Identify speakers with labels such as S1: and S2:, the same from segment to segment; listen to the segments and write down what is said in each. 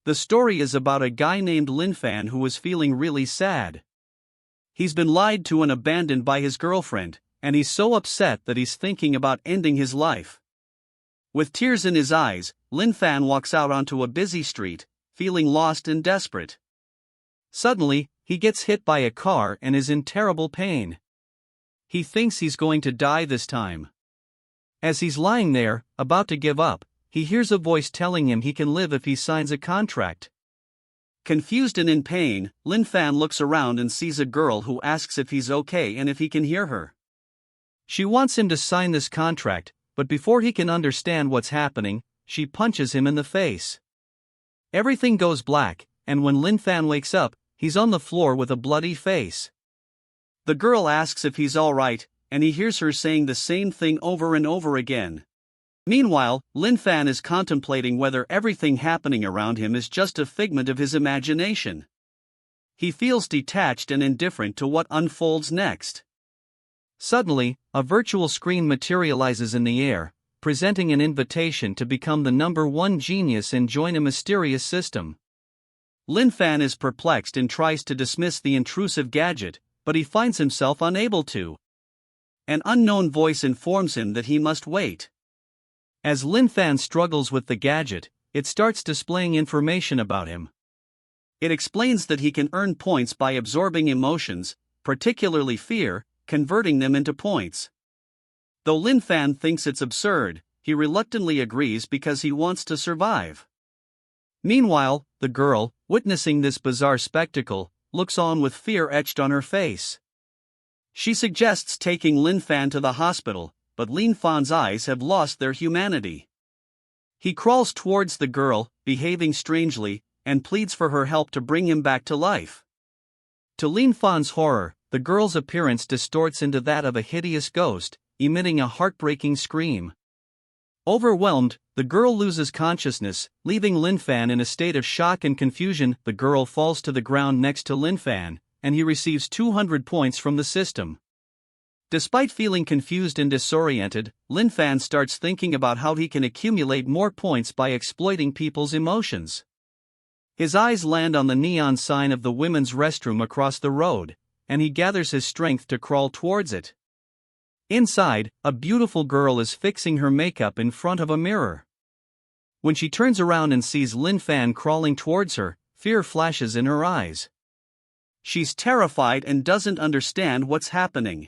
S1: The story is about a guy named Lin Fan who is feeling really sad. He's been lied to and abandoned by his girlfriend, and he's so upset that he's thinking about ending his life. With tears in his eyes, Lin Fan walks out onto a busy street, feeling lost and desperate. Suddenly, he gets hit by a car and is in terrible pain. He thinks he's going to die this time. As he's lying there, about to give up, he hears a voice telling him he can live if he signs a contract. Confused and in pain, Lin Fan looks around and sees a girl who asks if he's okay and if he can hear her. She wants him to sign this contract, but before he can understand what's happening, she punches him in the face. Everything goes black, and when Lin Fan wakes up, he's on the floor with a bloody face. The girl asks if he's alright, and he hears her saying the same thing over and over again. Meanwhile, Lin Fan is contemplating whether everything happening around him is just a figment of his imagination. He feels detached and indifferent to what unfolds next. Suddenly, a virtual screen materializes in the air, presenting an invitation to become the #1 genius and join a mysterious system. Lin Fan is perplexed and tries to dismiss the intrusive gadget, but he finds himself unable to. An unknown voice informs him that he must wait. As Lin Fan struggles with the gadget, it starts displaying information about him. It explains that he can earn points by absorbing emotions, particularly fear, converting them into points. Though Lin Fan thinks it's absurd, he reluctantly agrees because he wants to survive. Meanwhile, the girl, witnessing this bizarre spectacle, looks on with fear etched on her face. She suggests taking Lin Fan to the hospital, but Lin Fan's eyes have lost their humanity. He crawls towards the girl, behaving strangely, and pleads for her help to bring him back to life. To Lin Fan's horror, the girl's appearance distorts into that of a hideous ghost, emitting a heartbreaking scream. Overwhelmed, the girl loses consciousness, leaving Lin Fan in a state of shock and confusion. The girl falls to the ground next to Lin Fan, and he receives 200 points from the system. Despite feeling confused and disoriented, Lin Fan starts thinking about how he can accumulate more points by exploiting people's emotions. His eyes land on the neon sign of the women's restroom across the road, and he gathers his strength to crawl towards it. Inside, a beautiful girl is fixing her makeup in front of a mirror. When she turns around and sees Lin Fan crawling towards her, fear flashes in her eyes. She's terrified and doesn't understand what's happening.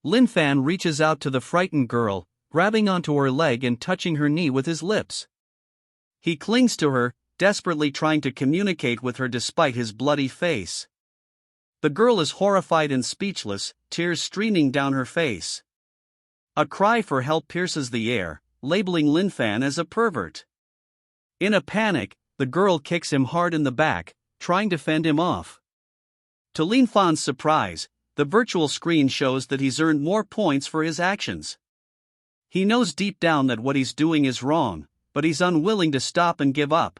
S1: Lin Fan reaches out to the frightened girl, grabbing onto her leg and touching her knee with his lips. He clings to her, desperately trying to communicate with her despite his bloody face. The girl is horrified and speechless, tears streaming down her face. A cry for help pierces the air, labeling Lin Fan as a pervert. In a panic, the girl kicks him hard in the back, trying to fend him off. To Lin Fan's surprise, the virtual screen shows that he's earned more points for his actions. He knows deep down that what he's doing is wrong, but he's unwilling to stop and give up.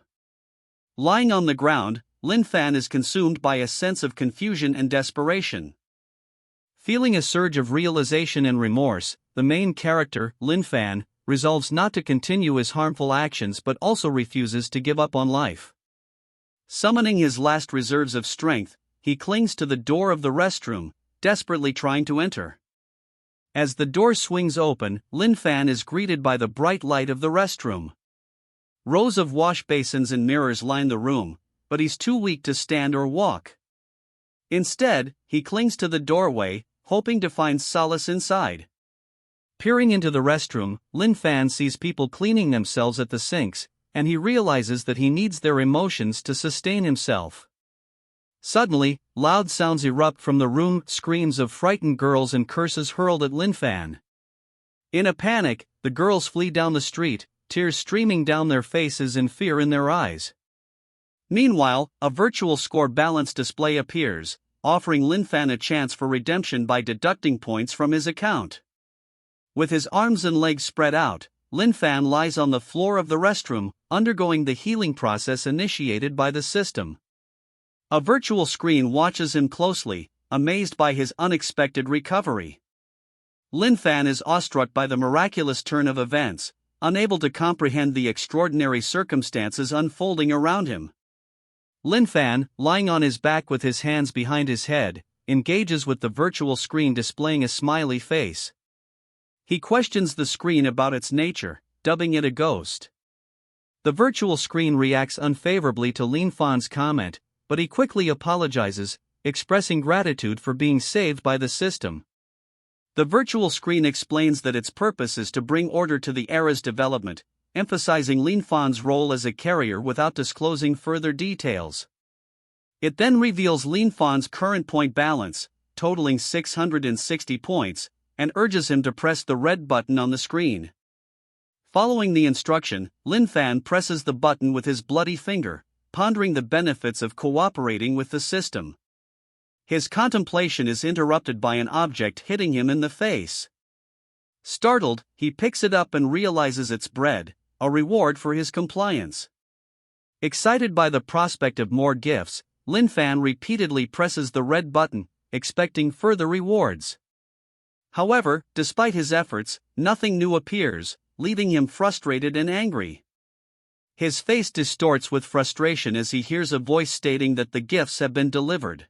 S1: Lying on the ground, Lin Fan is consumed by a sense of confusion and desperation. Feeling a surge of realization and remorse, the main character, Lin Fan, resolves not to continue his harmful actions but also refuses to give up on life. Summoning his last reserves of strength, he clings to the door of the restroom, desperately trying to enter. As the door swings open, Lin Fan is greeted by the bright light of the restroom. Rows of wash basins and mirrors line the room, but he's too weak to stand or walk. Instead, he clings to the doorway, hoping to find solace inside. Peering into the restroom, Lin Fan sees people cleaning themselves at the sinks, and he realizes that he needs their emotions to sustain himself. Suddenly, loud sounds erupt from the room, screams of frightened girls and curses hurled at Lin Fan. In a panic, the girls flee down the street, tears streaming down their faces and fear in their eyes. Meanwhile, a virtual score balance display appears, offering Lin Fan a chance for redemption by deducting points from his account. With his arms and legs spread out, Lin Fan lies on the floor of the restroom, undergoing the healing process initiated by the system. A virtual screen watches him closely, amazed by his unexpected recovery. Lin Fan is awestruck by the miraculous turn of events, unable to comprehend the extraordinary circumstances unfolding around him. Lin Fan, lying on his back with his hands behind his head, engages with the virtual screen displaying a smiley face. He questions the screen about its nature, dubbing it a ghost. The virtual screen reacts unfavorably to Lin Fan's comment, but he quickly apologizes, expressing gratitude for being saved by the system. The virtual screen explains that its purpose is to bring order to the era's development, emphasizing Lin Fan's role as a carrier without disclosing further details. It then reveals Lin Fan's current point balance, totaling 660 points, and urges him to press the red button on the screen. Following the instruction, Lin Fan presses the button with his bloody finger, pondering the benefits of cooperating with the system. His contemplation is interrupted by an object hitting him in the face. Startled, he picks it up and realizes it's bread, a reward for his compliance. Excited by the prospect of more gifts, Lin Fan repeatedly presses the red button, expecting further rewards. However, despite his efforts, nothing new appears, leaving him frustrated and angry. His face distorts with frustration as he hears a voice stating that the gifts have been delivered.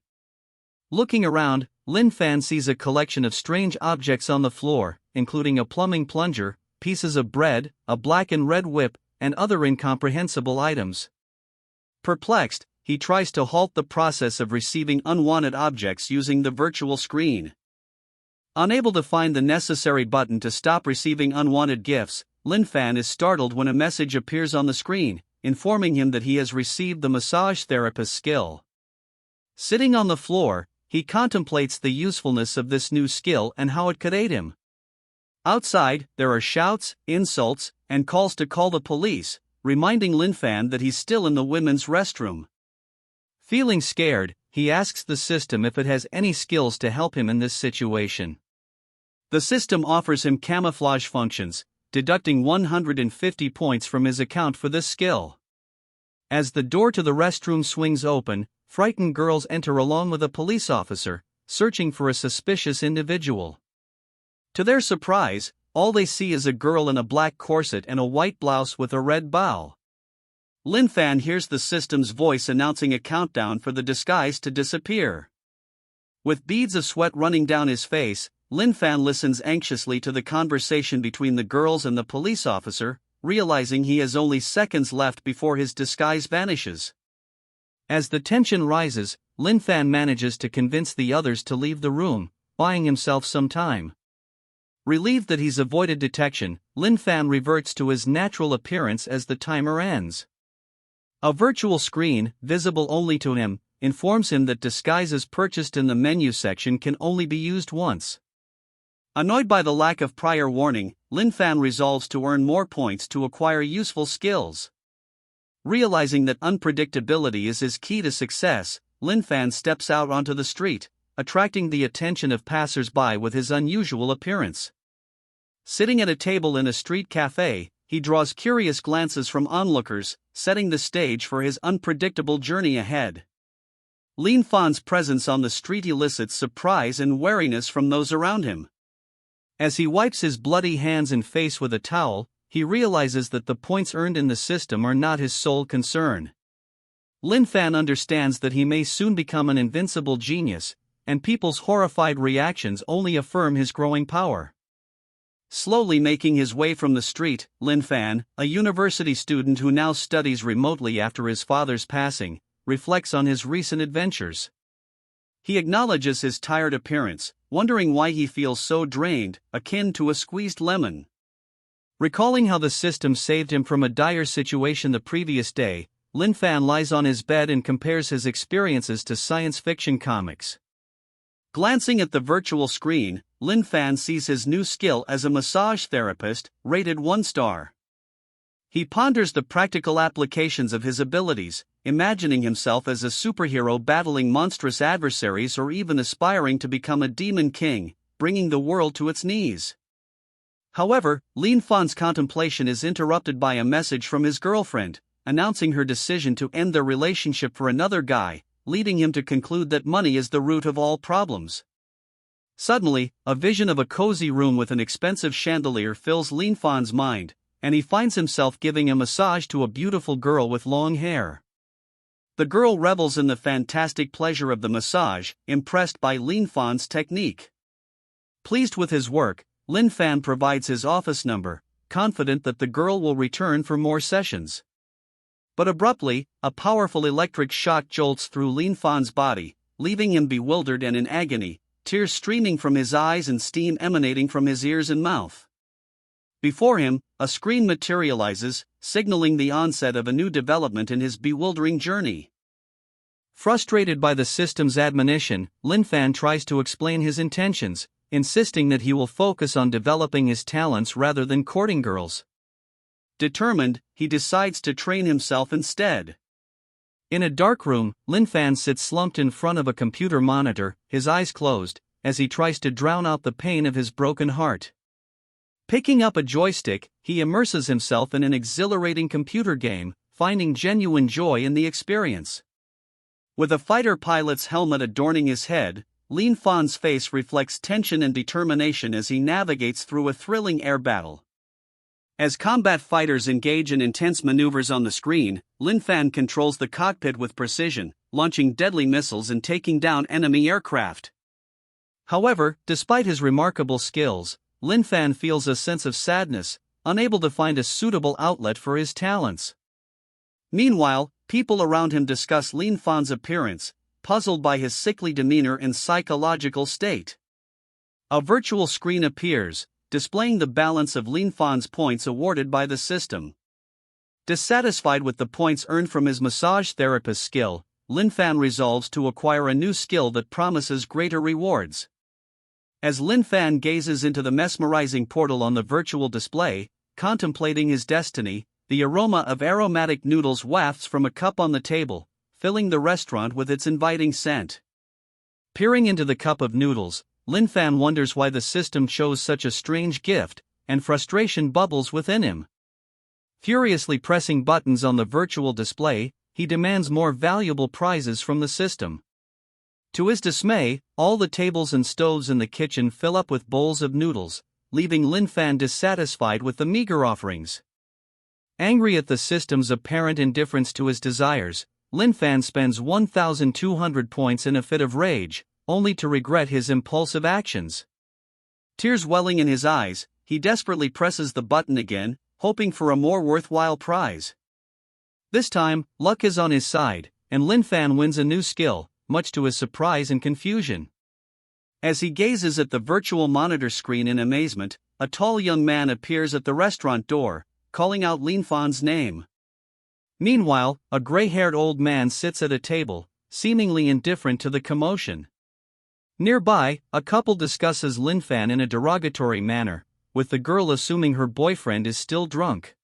S1: Looking around, Lin Fan sees a collection of strange objects on the floor, including a plumbing plunger, pieces of bread, a black and red whip, and other incomprehensible items. Perplexed, he tries to halt the process of receiving unwanted objects using the virtual screen. Unable to find the necessary button to stop receiving unwanted gifts, Lin Fan is startled when a message appears on the screen, informing him that he has received the massage therapist skill. Sitting on the floor, he contemplates the usefulness of this new skill and how it could aid him. Outside, there are shouts, insults, and calls to call the police, reminding Lin Fan that he's still in the women's restroom. Feeling scared, he asks the system if it has any skills to help him in this situation. The system offers him camouflage functions, deducting 150 points from his account for this skill. As the door to the restroom swings open, frightened girls enter along with a police officer, searching for a suspicious individual. To their surprise, all they see is a girl in a black corset and a white blouse with a red bow. Lin Fan hears the system's voice announcing a countdown for the disguise to disappear. With beads of sweat running down his face, Lin Fan listens anxiously to the conversation between the girls and the police officer, realizing he has only seconds left before his disguise vanishes. As the tension rises, Lin Fan manages to convince the others to leave the room, buying himself some time. Relieved that he's avoided detection, Lin Fan reverts to his natural appearance as the timer ends. A virtual screen, visible only to him, informs him that disguises purchased in the menu section can only be used once. Annoyed by the lack of prior warning, Lin Fan resolves to earn more points to acquire useful skills. Realizing that unpredictability is his key to success, Lin Fan steps out onto the street, attracting the attention of passers-by with his unusual appearance. Sitting at a table in a street cafe, he draws curious glances from onlookers, setting the stage for his unpredictable journey ahead. Lin Fan's presence on the street elicits surprise and wariness from those around him. As he wipes his bloody hands and face with a towel, he realizes that the points earned in the system are not his sole concern. Lin Fan understands that he may soon become an invincible genius, and people's horrified reactions only affirm his growing power. Slowly making his way from the street, Lin Fan, a university student who now studies remotely after his father's passing, reflects on his recent adventures. He acknowledges his tired appearance, wondering why he feels so drained, akin to a squeezed lemon. Recalling how the system saved him from a dire situation the previous day, Lin Fan lies on his bed and compares his experiences to science fiction comics. Glancing at the virtual screen, Lin Fan sees his new skill as a massage therapist, rated 1 star. He ponders the practical applications of his abilities, imagining himself as a superhero battling monstrous adversaries or even aspiring to become a demon king, bringing the world to its knees. However, Lin Fan's contemplation is interrupted by a message from his girlfriend, announcing her decision to end their relationship for another guy, leading him to conclude that money is the root of all problems. Suddenly, a vision of a cozy room with an expensive chandelier fills Lin Fan's mind, and he finds himself giving a massage to a beautiful girl with long hair. The girl revels in the fantastic pleasure of the massage, impressed by Lin Fan's technique. Pleased with his work, Lin Fan provides his office number, confident that the girl will return for more sessions. But abruptly, a powerful electric shock jolts through Lin Fan's body, leaving him bewildered and in agony, tears streaming from his eyes and steam emanating from his ears and mouth. Before him, a screen materializes, signaling the onset of a new development in his bewildering journey. Frustrated by the system's admonition, Lin Fan tries to explain his intentions, insisting that he will focus on developing his talents rather than courting girls. Determined, he decides to train himself instead. In a dark room, Lin Fan sits slumped in front of a computer monitor, his eyes closed, as he tries to drown out the pain of his broken heart. Picking up a joystick, he immerses himself in an exhilarating computer game, finding genuine joy in the experience. With a fighter pilot's helmet adorning his head, Lin Fan's face reflects tension and determination as he navigates through a thrilling air battle. As combat fighters engage in intense maneuvers on the screen, Lin Fan controls the cockpit with precision, launching deadly missiles and taking down enemy aircraft. However, despite his remarkable skills, Lin Fan feels a sense of sadness, unable to find a suitable outlet for his talents. Meanwhile, people around him discuss Lin Fan's appearance, puzzled by his sickly demeanor and psychological state. A virtual screen appears, displaying the balance of Lin Fan's points awarded by the system. Dissatisfied with the points earned from his massage therapist skill, Lin Fan resolves to acquire a new skill that promises greater rewards. As Lin Fan gazes into the mesmerizing portal on the virtual display, contemplating his destiny, the aroma of aromatic noodles wafts from a cup on the table, filling the restaurant with its inviting scent. Peering into the cup of noodles, Lin Fan wonders why the system chose such a strange gift, and frustration bubbles within him. Furiously pressing buttons on the virtual display, he demands more valuable prizes from the system. To his dismay, all the tables and stoves in the kitchen fill up with bowls of noodles, leaving Lin Fan dissatisfied with the meager offerings. Angry at the system's apparent indifference to his desires, Lin Fan spends 1,200 points in a fit of rage, only to regret his impulsive actions. Tears welling in his eyes, he desperately presses the button again, hoping for a more worthwhile prize. This time, luck is on his side, and Lin Fan wins a new skill, much to his surprise and confusion. As he gazes at the virtual monitor screen in amazement, a tall young man appears at the restaurant door, calling out Lin Fan's name. Meanwhile, a gray-haired old man sits at a table, seemingly indifferent to the commotion. Nearby, a couple discusses Lin Fan in a derogatory manner, with the girl assuming her boyfriend is still drunk.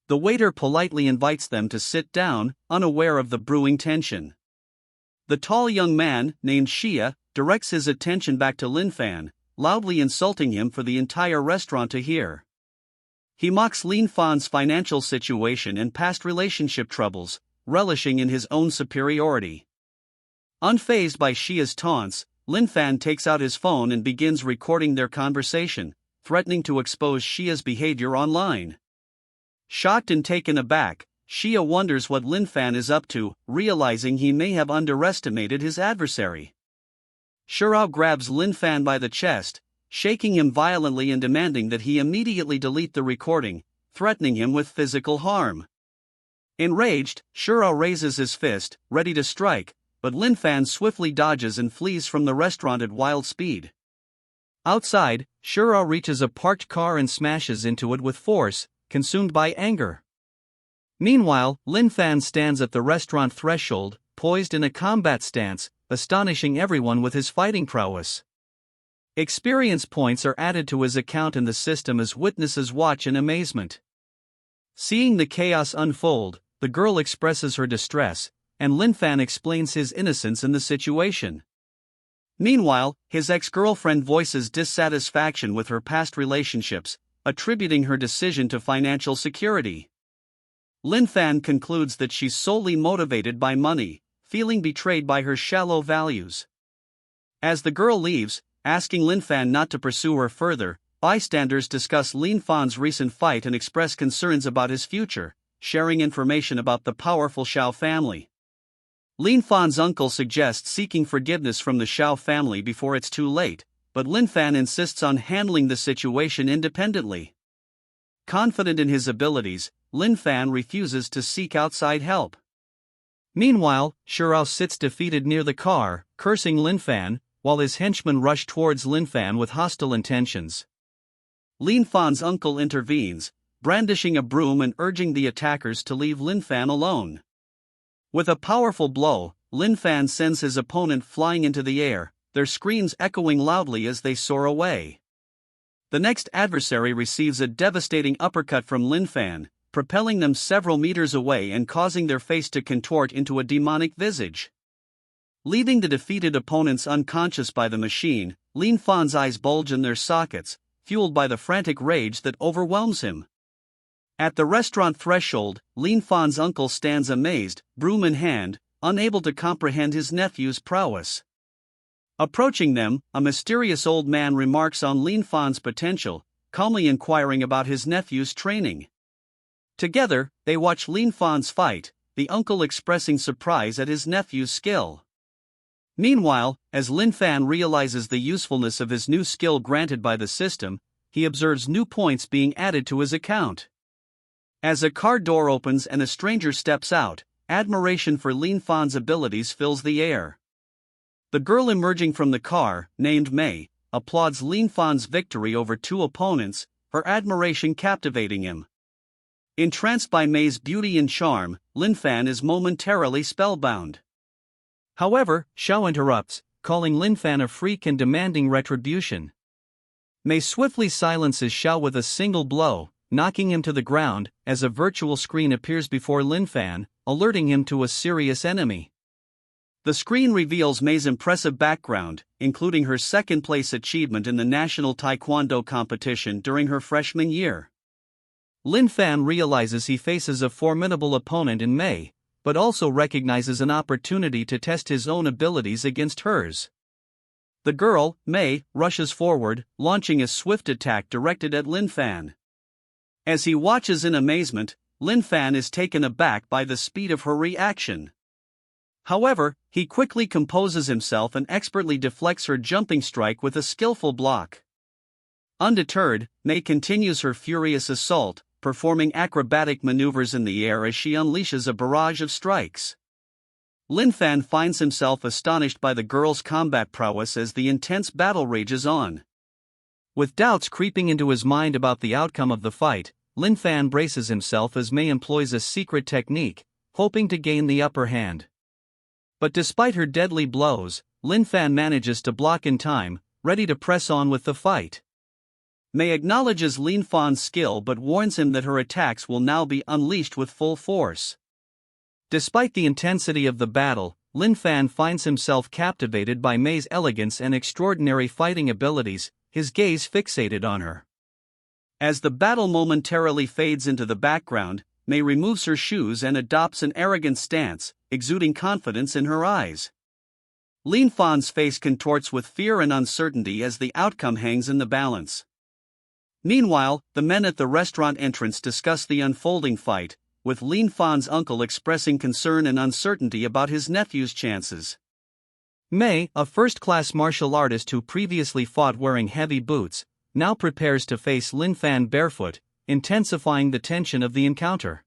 S1: The waiter politely invites them to sit down, unaware of the brewing tension. The tall young man, named Xia, directs his attention back to Lin Fan, loudly insulting him for the entire restaurant to hear. He mocks Lin Fan's financial situation and past relationship troubles, relishing in his own superiority. Unfazed by Xia's taunts, Lin Fan takes out his phone and begins recording their conversation, threatening to expose Xia's behavior online. Shocked and taken aback, Xia wonders what Lin Fan is up to, realizing he may have underestimated his adversary. Shirao grabs Lin Fan by the chest, shaking him violently and demanding that he immediately delete the recording, threatening him with physical harm. Enraged, Shirao raises his fist, ready to strike, but Lin Fan swiftly dodges and flees from the restaurant at wild speed. Outside, Shirao reaches a parked car and smashes into it with force, consumed by anger. Meanwhile, Lin Fan stands at the restaurant threshold, poised in a combat stance, astonishing everyone with his fighting prowess. Experience points are added to his account in the system as witnesses watch in amazement. Seeing the chaos unfold, the girl expresses her distress, and Lin Fan explains his innocence in the situation. Meanwhile, his ex-girlfriend voices dissatisfaction with her past relationships, attributing her decision to financial security. Lin Fan concludes that she's solely motivated by money, feeling betrayed by her shallow values. As the girl leaves, asking Lin Fan not to pursue her further, bystanders discuss Lin Fan's recent fight and express concerns about his future, sharing information about the powerful Xiao family. Lin Fan's uncle suggests seeking forgiveness from the Xiao family before it's too late, but Lin Fan insists on handling the situation independently. Confident in his abilities, Lin Fan refuses to seek outside help. Meanwhile, Shirao sits defeated near the car, cursing Lin Fan, while his henchmen rush towards Lin Fan with hostile intentions. Lin Fan's uncle intervenes, brandishing a broom and urging the attackers to leave Lin Fan alone. With a powerful blow, Lin Fan sends his opponent flying into the air, their screams echoing loudly as they soar away. The next adversary receives a devastating uppercut from Lin Fan, propelling them several meters away and causing their face to contort into a demonic visage. Leaving the defeated opponents unconscious by the machine, Lin Fan's eyes bulge in their sockets, fueled by the frantic rage that overwhelms him. At the restaurant threshold, Lin Fan's uncle stands amazed, broom in hand, unable to comprehend his nephew's prowess. Approaching them, a mysterious old man remarks on Lin Fan's potential, calmly inquiring about his nephew's training. Together, they watch Lin Fan's fight, the uncle expressing surprise at his nephew's skill. Meanwhile, as Lin Fan realizes the usefulness of his new skill granted by the system, he observes new points being added to his account. As a car door opens and a stranger steps out, admiration for Lin Fan's abilities fills the air. The girl emerging from the car, named Mei, applauds Lin Fan's victory over two opponents, her admiration captivating him. Entranced by Mei's beauty and charm, Lin Fan is momentarily spellbound. However, Xiao interrupts, calling Lin Fan a freak and demanding retribution. Mei swiftly silences Xiao with a single blow, knocking him to the ground, as a virtual screen appears before Lin Fan, alerting him to a serious enemy. The screen reveals Mei's impressive background, including her second-place achievement in the National Taekwondo competition during her freshman year. Lin Fan realizes he faces a formidable opponent in Mei, but also recognizes an opportunity to test his own abilities against hers. The girl, Mei, rushes forward, launching a swift attack directed at Lin Fan. As he watches in amazement, Lin Fan is taken aback by the speed of her reaction. However, he quickly composes himself and expertly deflects her jumping strike with a skillful block. Undeterred, Mei continues her furious assault, performing acrobatic maneuvers in the air as she unleashes a barrage of strikes. Lin Fan finds himself astonished by the girl's combat prowess as the intense battle rages on. With doubts creeping into his mind about the outcome of the fight, Lin Fan braces himself as Mei employs a secret technique, hoping to gain the upper hand. But despite her deadly blows, Lin Fan manages to block in time, ready to press on with the fight. Mei acknowledges Lin Fan's skill but warns him that her attacks will now be unleashed with full force. Despite the intensity of the battle, Lin Fan finds himself captivated by Mei's elegance and extraordinary fighting abilities, his gaze fixated on her. As the battle momentarily fades into the background, Mei removes her shoes and adopts an arrogant stance, exuding confidence in her eyes. Lin Fan's face contorts with fear and uncertainty as the outcome hangs in the balance. Meanwhile, the men at the restaurant entrance discuss the unfolding fight, with Lin Fan's uncle expressing concern and uncertainty about his nephew's chances. Mei, a first-class martial artist who previously fought wearing heavy boots, now prepares to face Lin Fan barefoot, intensifying the tension of the encounter.